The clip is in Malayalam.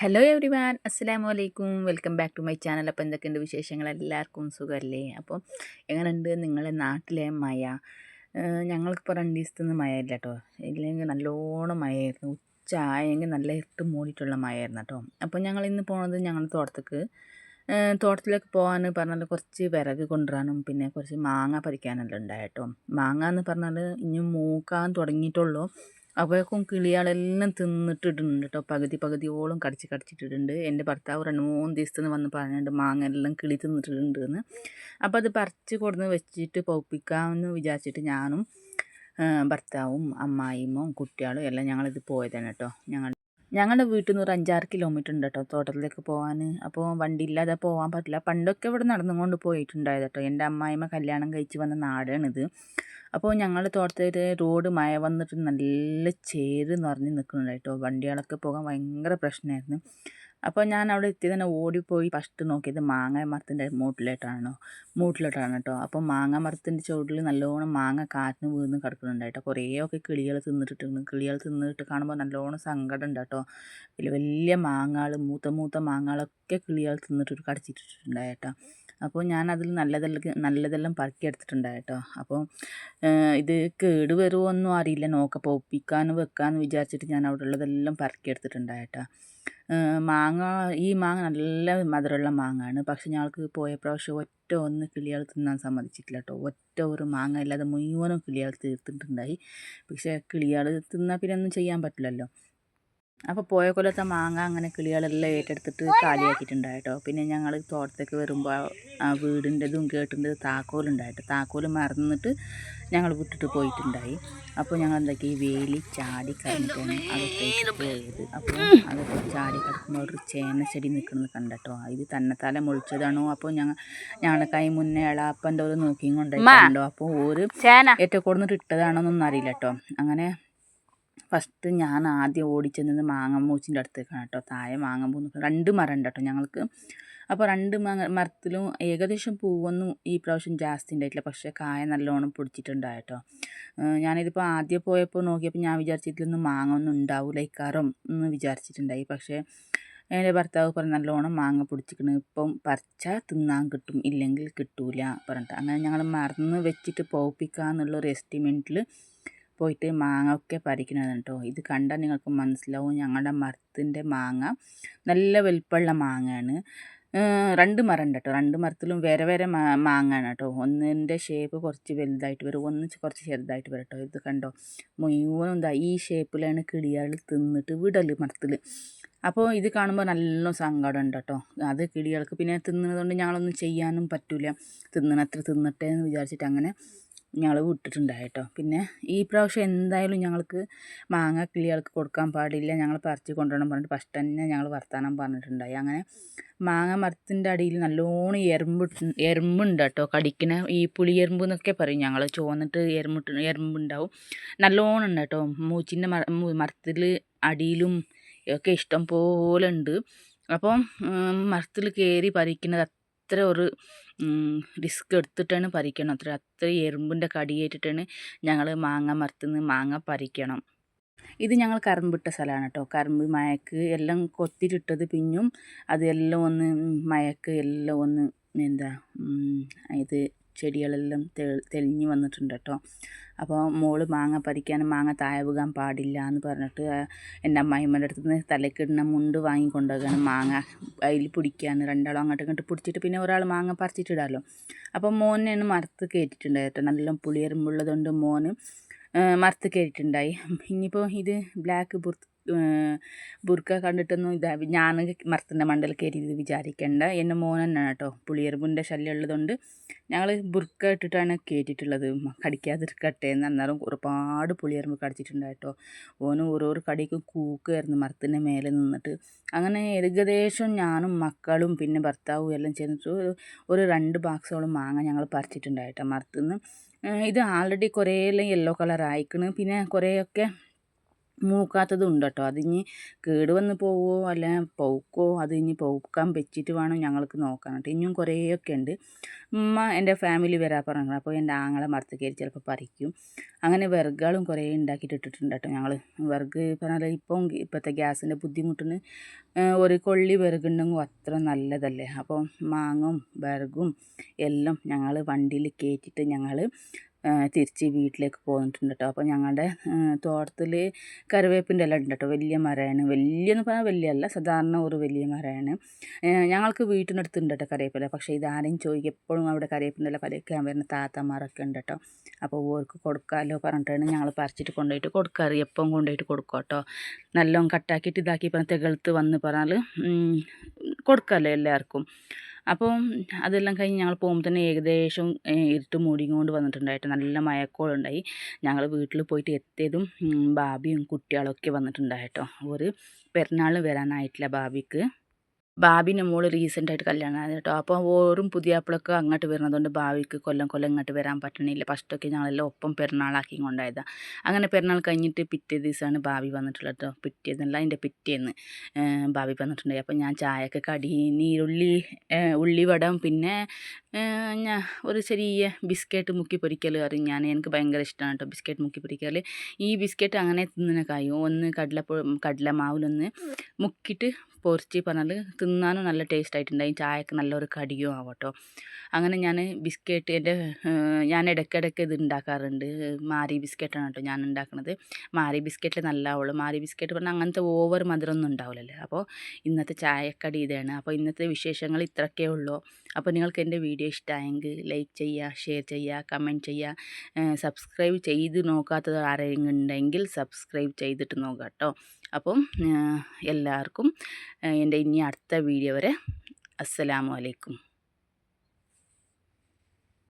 ഹലോ എവ്രി വൺ, അസ്സലാമു അലൈക്കും. Welcome back to my channel. അപ്പോൾ എന്തൊക്കെയുണ്ട് വിശേഷങ്ങൾ? എല്ലാവർക്കും സുഖമല്ലേ? അപ്പോൾ എങ്ങനെയുണ്ട് നിങ്ങളുടെ നാട്ടിലെ മഴ? ഞങ്ങൾക്കിപ്പോൾ 2 ദിവസത്തുനിന്ന് മഴ ഇല്ല കേട്ടോ. ഇല്ലെങ്കിൽ നല്ലോണം മഴയായിരുന്നു. ഉച്ച ആയെങ്കിൽ നല്ല ഇരുട്ട് മൂടിയിട്ടുള്ള മഴയായിരുന്നു കേട്ടോ. അപ്പോൾ ഞങ്ങൾ ഇന്ന് പോകുന്നത് ഞങ്ങളുടെ തോട്ടത്തിലേക്ക് പോകാൻ പറഞ്ഞാൽ കുറച്ച് വിറക് കൊണ്ടുവരാനും പിന്നെ കുറച്ച് മാങ്ങ പറിക്കാനെല്ലാം ഉണ്ടായിട്ടോ. മാങ്ങ എന്ന് പറഞ്ഞാൽ ഇനി മൂക്കാൻ തുടങ്ങിയിട്ടുള്ളൂ. അപ്പോഴേക്കും കിളികളെല്ലാം തിന്നിട്ടിട്ടുണ്ട് കേട്ടോ. പകുതിയോളം കടിച്ചിട്ടിട്ടുണ്ട്. എൻ്റെ ഭർത്താവ് 2-3 ദിവസത്തിന് വന്ന് പറഞ്ഞിട്ടുണ്ട് മാങ്ങ എല്ലാം കിളി തിന്നിട്ടുണ്ട് എന്ന്. അപ്പോൾ അത് പറിച്ച് കൊടുന്ന് വെച്ചിട്ട് പൗപ്പിക്കാമെന്ന് വിചാരിച്ചിട്ട് ഞാനും ഭർത്താവും അമ്മായിയും കുട്ടികളും എല്ലാം ഞങ്ങളിത് പോയതാണ് കേട്ടോ. ഞങ്ങളുടെ വീട്ടിൽ നിന്ന് ഒരു 5-6 കിലോമീറ്റർ ഉണ്ട് കേട്ടോ തോട്ടത്തിലേക്ക് പോകാൻ. അപ്പോൾ വണ്ടി ഇല്ലാതെ പോകാൻ പറ്റില്ല. പണ്ടൊക്കെ ഇവിടെ നടന്നുകൊണ്ട് പോയിട്ടുണ്ടായത് കേട്ടോ. എൻ്റെ അമ്മായിമ്മ കല്യാണം കഴിച്ച് വന്ന നാടാണിത്. അപ്പോൾ ഞങ്ങളുടെ തോട്ടത്തിൽ റോഡ് മഴ വന്നിട്ട് നല്ല ചേര് നിറഞ്ഞ് നിൽക്കുന്നുണ്ട് കേട്ടോ. വണ്ടികളൊക്കെ പോകാൻ ഭയങ്കര പ്രശ്നമായിരുന്നു. അപ്പോൾ ഞാൻ അവിടെ എത്തി തന്നെ ഓടിപ്പോയി ഫസ്റ്റ് നോക്കിയത് മാങ്ങ മരത്തിൻ്റെ മൂട്ടിലോട്ടാണ് കേട്ടോ. അപ്പോൾ മാങ്ങ മരത്തിൻ്റെ ചുവട്ടിൽ നല്ലോണം മാങ്ങ കാറ്റിന് വീണ് കിടക്കുന്നുണ്ട് കേട്ടോ. കുറേയൊക്കെ കിളികൾ തിന്നിട്ടിട്ടുണ്ട്. കിളികൾ തിന്നിട്ട് കാണുമ്പോൾ നല്ലോണം സങ്കടം ഉണ്ട് കേട്ടോ. വലിയ മാങ്ങകൾ മൂത്ത മാങ്ങകളൊക്കെ കിളികൾ തിന്നിട്ട് കടിച്ചിട്ടിട്ടുണ്ട് കേട്ടോ. അപ്പോൾ ഞാൻ അതിൽ നല്ലതെല്ലാം പറക്കിയെടുത്തിട്ടുണ്ടായി കേട്ടോ. അപ്പോൾ ഇത് കേട് വരുമോന്നും അറിയില്ല. പൗപ്പിക്കാനും വെക്കാമെന്ന് വിചാരിച്ചിട്ട് ഞാൻ അവിടെ ഉള്ളതെല്ലാം പറക്കിയെടുത്തിട്ടുണ്ടായി കേട്ടോ. ഈ മാങ്ങ നല്ല മധുരമുള്ള മാങ്ങയാണ്. പക്ഷെ ഞങ്ങൾക്ക് പോയ പ്രാവശ്യം ഒന്ന് കിളികൾ തിന്നാൻ സമ്മതിച്ചിട്ടില്ല കേട്ടോ. ഒരു മാങ്ങ ഇല്ലാതെ മുഴുവനും കിളികൾ തീർത്തിട്ടുണ്ടായി. പക്ഷേ കിളികൾ തിന്നാൽ പിന്നെ ഒന്നും ചെയ്യാൻ പറ്റില്ലല്ലോ. അപ്പോൾ പോയ കൊല്ലത്തെ മാങ്ങ അങ്ങനെ കിളികളെല്ലാം ഏറ്റെടുത്തിട്ട് കാലിയാക്കിയിട്ടുണ്ടായി കേട്ടോ. പിന്നെ ഞങ്ങൾ തോട്ടത്തേക്ക് വരുമ്പോൾ ആ വീടിൻ്റെതും ഗേട്ടിൻ്റെതും താക്കോലുണ്ടായിട്ട് താക്കോൽ മറന്നിട്ട് ഞങ്ങൾ വിട്ടിട്ട് പോയിട്ടുണ്ടായി. അപ്പോൾ ഞങ്ങൾ എന്തൊക്കെ ഈ വേലി ചാടി കഴിഞ്ഞിട്ടാണ് അതൊക്കെ പോയത്. അപ്പോൾ അതൊക്കെ ചാടി കിടക്കുമ്പോൾ ഒരു ചേനച്ചെടി നിൽക്കുന്നത് കണ്ടോ. ഇത് തന്നെത്താലെ മുളിച്ചതാണോ? അപ്പോൾ ഞങ്ങളുടെ കൈ മുന്നേ എളാപ്പൻ്റെ ഒരു നോക്കിയും കൊണ്ടായിട്ടുണ്ടോ. അപ്പോൾ ഒരു ഏറ്റവും കൊടുന്നിട്ട് ഇട്ടതാണോന്നൊന്നും അറിയില്ല കേട്ടോ. അങ്ങനെ ഫസ്റ്റ് ഞാൻ ആദ്യം ഓടിച്ചെന്നത് മാങ്ങമ്മൂച്ചിൻ്റെ അടുത്തേക്കാണ് കേട്ടോ. താഴെ മാങ്ങമ്പൂ 2 മരം ഉണ്ട് കേട്ടോ ഞങ്ങൾക്ക്. അപ്പോൾ 2 മരത്തിലും ഏകദേശം പൂവൊന്നും ഈ പ്രാവശ്യം ജാസ്തി ഉണ്ടായിട്ടില്ല. പക്ഷേ കായ നല്ലോണം പൊടിച്ചിട്ടുണ്ടായി കേട്ടോ. ഞാനിതിപ്പോൾ ആദ്യം പോയപ്പോൾ നോക്കിയപ്പോൾ ഞാൻ വിചാരിച്ചിട്ടില്ലൊന്നും മാങ്ങ ഒന്നും ഉണ്ടാവില്ല ഇക്കാരം എന്ന് വിചാരിച്ചിട്ടുണ്ടായി. പക്ഷേ എൻ്റെ ഭർത്താവ് പറഞ്ഞ് നല്ലോണം മാങ്ങ പൊടിച്ചിരിക്കണ്, ഇപ്പം പറിച്ചാൽ തിന്നാൻ കിട്ടും, ഇല്ലെങ്കിൽ കിട്ടൂല പറഞ്ഞിട്ട്. അങ്ങനെ ഞങ്ങൾ മറന്ന് വെച്ചിട്ട് പൗപ്പിക്കാന്നുള്ളൊരു എസ്റ്റിമേറ്റിൽ പോയിട്ട് മാങ്ങ ഒക്കെ പറിക്കണത് കേട്ടോ. ഇത് കണ്ടാൽ നിങ്ങൾക്ക് മനസ്സിലാവും ഞങ്ങളുടെ മരത്തിൻ്റെ മാങ്ങ നല്ല വലിപ്പമുള്ള മാങ്ങയാണ്. 2 മരം ഉണ്ട് കേട്ടോ. 2 മരത്തിലും വേറെ മാങ്ങയാണ് കേട്ടോ. ഒന്നിൻ്റെ ഷേപ്പ് കുറച്ച് വലുതായിട്ട് വരും, ഒന്ന് കുറച്ച് ചെറുതായിട്ട് വരും കേട്ടോ. ഇത് കണ്ടോ മുഴുവനും ഈ ഷേപ്പിലാണ് കിളികൾ തിന്നിട്ട് വിടൽ മരത്തിൽ. അപ്പോൾ ഇത് കാണുമ്പോൾ നല്ല സങ്കടം ഉണ്ട് കേട്ടോ. അത് കിളികൾക്ക് പിന്നെ തിന്നുന്നതുകൊണ്ട് ഞങ്ങളൊന്നും ചെയ്യാനും പറ്റില്ല. തിന്നണത്ര തിന്നട്ടെ എന്ന് വിചാരിച്ചിട്ട് അങ്ങനെ ഞങ്ങൾ വിട്ടിട്ടുണ്ടായി കേട്ടോ. പിന്നെ ഈ പ്രാവശ്യം എന്തായാലും ഞങ്ങൾക്ക് മാങ്ങ കിളികൾക്ക് കൊടുക്കാൻ പാടില്ല, ഞങ്ങൾ പറിച്ച് കൊണ്ടുവരണം പറഞ്ഞിട്ട് ഫസ്റ്റ് തന്നെ ഞങ്ങൾ വർത്താനം പറഞ്ഞിട്ടുണ്ടായി. അങ്ങനെ മാങ്ങ മരത്തിൻ്റെ അടിയിൽ നല്ലോണം എറുമ്പുണ്ട് കേട്ടോ. കടിക്കണ ഈ പുളിയെറുമ്പ് എന്നൊക്കെ പറയും ഞങ്ങൾ. ചുവന്നിട്ട് എറുമ്പുണ്ടാവും നല്ലോണം ഉണ്ട് കേട്ടോ. മൂച്ചിൻ്റെ മരത്തിൽ അടിയിലും ഒക്കെ ഇഷ്ടം പോലെ ഉണ്ട്. അപ്പം മരത്തിൽ കയറി പറിക്കുന്നത് അത്ര ഒരു റിസ്ക് എടുത്തിട്ടാണ് പറിക്കണം. അത്ര എറുമ്പിൻ്റെ കടിയേറ്റിട്ടാണ് ഞങ്ങൾ മാങ്ങ മരത്തിൽ നിന്ന് മാങ്ങ പറിക്കണം. ഇത് ഞങ്ങൾ കറമ്പിട്ട സ്ഥലമാണ് കേട്ടോ. കറമ്പ് മഴക്ക് എല്ലാം കൊത്തിയിട്ടത് പിന്നും അതെല്ലാം ഒന്ന് മഴക്ക് എല്ലാം ഒന്ന് ഇത് ചെടികളെല്ലാം തെളിഞ്ഞ് വന്നിട്ടുണ്ട് കേട്ടോ. അപ്പോൾ മോള് മാങ്ങ പറിക്കാനും മാങ്ങ താഴെ വീകാൻ പാടില്ല എന്ന് പറഞ്ഞിട്ട് എൻ്റെ അമ്മായിമ്മൻ്റെ അടുത്ത് നിന്ന് തലക്കിടുന്ന മുണ്ട് വാങ്ങിക്കൊണ്ടുപോകുകയാണ് മാങ്ങ അതിൽ പിടിക്കാൻ. 2 ആളും അങ്ങോട്ടും ഇങ്ങോട്ട് പിടിച്ചിട്ട് പിന്നെ ഒരാൾ മാങ്ങ പറിച്ചിട്ടിടാമല്ലോ. അപ്പോൾ മോനെയാണ് മരത്ത് കയറ്റിയിട്ടുണ്ടായി കേട്ടോ. നല്ല പുളിയെറുമ്പുള്ളതുകൊണ്ട് മോന് മരത്ത് കയറിയിട്ടുണ്ടായി. ഇനിയിപ്പോൾ ഇത് ബ്ലാക്ക് ബുർക്ക കണ്ടിട്ടൊന്നും ഞാൻ മരത്തിൻ്റെ മണ്ടയിൽ കയറിയത് വിചാരിക്കേണ്ട. എൻ്റെ മോൻ തന്നെയാണ് കേട്ടോ. പുളിയെറുമ്പിൻ്റെ ശല്യം ഉള്ളതുകൊണ്ട് ഞങ്ങൾ ബുർക്ക ഇട്ടിട്ടാണ് കയറ്റിയിട്ടുള്ളത്, കടിക്കാതിരിക്കട്ടെ എന്ന്. അന്നേരം ഒരുപാട് പുളിയെറുമ്പ് കടിച്ചിട്ടുണ്ടായി കേട്ടോ. ഓന് ഓരോരോ കടിക്ക് കൂക്കുമായിരുന്നു മരത്തിൻ്റെ മേലെ നിന്നിട്ട്. അങ്ങനെ ഏകദേശം ഞാനും മക്കളും പിന്നെ ഭർത്താവും എല്ലാം ചേർന്നിട്ട് ഒരു 2 ബോക്സോളം മാങ്ങ ഞങ്ങൾ പറിച്ചിട്ടുണ്ടായി കേട്ടോ മരത്തിൽ നിന്ന്. ഇത് ആൾറെഡി കുറേയെല്ലാം യെല്ലോ കളർ ആയിക്കണ്. പിന്നെ കുറേയൊക്കെ മൂക്കാത്തതും ഉണ്ട് കേട്ടോ. അതിനി കേട് വന്ന് പോവോ അല്ല പൗക്കോ അത് ഇനി പൗക്കാൻ വെച്ചിട്ട് വേണം ഞങ്ങൾക്ക് നോക്കാൻ കേട്ടോ. ഇനിയും കുറേയൊക്കെ ഉണ്ട്. ഉമ്മ എൻ്റെ ഫാമിലി വരാൻ പറഞ്ഞു. അപ്പോൾ എൻ്റെ ആങ്ങളെ മരത്ത് കയറി ചിലപ്പോൾ പറിക്കും. അങ്ങനെ വിറകുകളും കുറേ ഉണ്ടാക്കിയിട്ട് ഇട്ടിട്ടുണ്ട് കേട്ടോ ഞങ്ങൾ. വിറക് പറഞ്ഞാൽ ഇപ്പോഴത്തെ ഗ്യാസിൻ്റെ ബുദ്ധിമുട്ടിന് ഒരു കൊള്ളി വിറകുണ്ടെങ്കിൽ അത്ര നല്ലതല്ലേ. അപ്പോൾ മാങ്ങും വിറകും എല്ലാം ഞങ്ങൾ വണ്ടിയിൽ കയറ്റിയിട്ട് ഞങ്ങൾ തിരിച്ച് വീട്ടിലേക്ക് പോന്നിട്ടുണ്ട് കേട്ടോ. അപ്പോൾ ഞങ്ങളുടെ തോട്ടത്തിൽ കറിവേപ്പിൻ്റെ ഇല ഉണ്ട് കേട്ടോ. വലിയ മരമാണ്. വലിയെന്ന് പറഞ്ഞാൽ വലിയല്ല, സാധാരണ ഒരു വലിയ മരമാണ്. ഞങ്ങൾക്ക് വീട്ടിനടുത്തുണ്ട് കേട്ടോ കറിവേപ്പില. പക്ഷേ ഇതാരെയും ചോദിക്കും, എപ്പോഴും അവിടെ കറിവേപ്പിൻ്റെ ഇല പറിക്കാൻ വരുന്ന താത്തമാരൊക്കെ ഉണ്ട് കേട്ടോ. അപ്പോൾ ഓർക്ക് കൊടുക്കാമല്ലോ പറഞ്ഞിട്ടാണ് ഞങ്ങൾ പറിച്ചിട്ട് കൊണ്ടുപോയിട്ട് കൊടുക്കാറ്. എപ്പം കൊണ്ടുപോയിട്ട് കൊടുക്കുക കേട്ടോ. നല്ലോണം കട്ടാക്കിയിട്ട് ഇതാക്കി പറഞ്ഞാൽ തികൾത്ത് വന്ന് പറഞ്ഞാൽ കൊടുക്കാമല്ലോ എല്ലാവർക്കും. അപ്പം അതെല്ലാം കഴിഞ്ഞ് ഞങ്ങൾ പോകുമ്പോൾ തന്നെ ഏകദേശം ഇരുട്ട് മൂടിക്കൊണ്ട് വന്നിട്ടുണ്ടായിട്ട് നല്ല മഴക്കോളുണ്ടായി. ഞങ്ങൾ വീട്ടിൽ പോയിട്ട് എത്തിയതും ബാബിയും കുട്ടികളൊക്കെ വന്നിട്ടുണ്ടായിട്ടോ. ഒരു പെരുന്നാൾ വരാനായിട്ടില്ല ബാബിക്ക്. ബാബിൻ്റെ മോള് റീസെൻ്റായിട്ട് കല്യാണം ആയത് കേട്ടോ. അപ്പോൾ ഓരും പുതിയാപ്പിളൊക്കെ അങ്ങോട്ട് വരുന്നതുകൊണ്ട് ഭാവിക്ക് കൊല്ലം ഇങ്ങോട്ട് വരാൻ പറ്റണില്ല. ഫസ്റ്റൊക്കെ ഞങ്ങളെല്ലാം ഒപ്പം പെരുന്നാളാക്കി കൊണ്ടായതാണ്. അങ്ങനെ പെരുന്നാൾ കഴിഞ്ഞിട്ട് പിറ്റേ ദിവസമാണ് ഭാവി വന്നിട്ടുള്ളത് കേട്ടോ. പിറ്റേന്നല്ല അതിൻ്റെ പിറ്റേന്ന് ഭാവി വന്നിട്ടുണ്ടായി. അപ്പോൾ ഞാൻ ചായക്ക് കടി ഉള്ളിവടം പിന്നെ ഞാൻ ഒരു ചെറിയ ബിസ്ക്കറ്റ് മുക്കി പൊരിക്കൽ അറിയും. എനിക്ക് ഭയങ്കര ഇഷ്ടമാണ് കേട്ടോ ബിസ്ക്കറ്റ് മുക്കി പൊരിക്കൽ. ഈ ബിസ്ക്കറ്റ് അങ്ങനെ തിന്നുന്ന കായും ഒന്ന് കടലമാവിലൊന്ന് മുക്കിയിട്ട് പൊരിച്ച് പറഞ്ഞാൽ തിന്നാനും നല്ല ടേസ്റ്റ് ആയിട്ടുണ്ടായി. ചായക്ക് നല്ലൊരു കടിയും ആവട്ടോ. അങ്ങനെ ഞാൻ ഇടയ്ക്കിടയ്ക്ക് ഇത് ഉണ്ടാക്കാറുണ്ട്. മാരി ബിസ്ക്കറ്റാണ് കേട്ടോ ഞാൻ ഉണ്ടാക്കുന്നത്. മാരി ബിസ്ക്കറ്റിൽ നല്ല ആവുള്ളൂ. മാരി ബിസ്ക്കറ്റ് പറഞ്ഞാൽ അങ്ങനത്തെ ഓവർ മധുരമൊന്നും ഉണ്ടാവില്ലല്ലോ. അപ്പോൾ ഇന്നത്തെ ചായക്കടി ഇതാണ്. അപ്പോൾ ഇന്നത്തെ വിശേഷങ്ങൾ ഇത്രയൊക്കെ ഉള്ളൂ. അപ്പോൾ നിങ്ങൾക്ക് എൻ്റെ വീഡിയോ ഇഷ്ടമായെങ്കിൽ ലൈക്ക് ചെയ്യുക, ഷെയർ ചെയ്യുക, കമൻറ്റ് ചെയ്യുക. സബ്സ്ക്രൈബ് ചെയ്ത് നോക്കാത്തത് ആരെങ്കിലും ഉണ്ടെങ്കിൽ സബ്സ്ക്രൈബ് ചെയ്തിട്ട് നോക്കുക കേട്ടോ. അപ്പം എല്ലാവർക്കും എൻ്റെ ഇനി അടുത്ത വീഡിയോ വരെ അസ്സലാമു അലൈക്കും.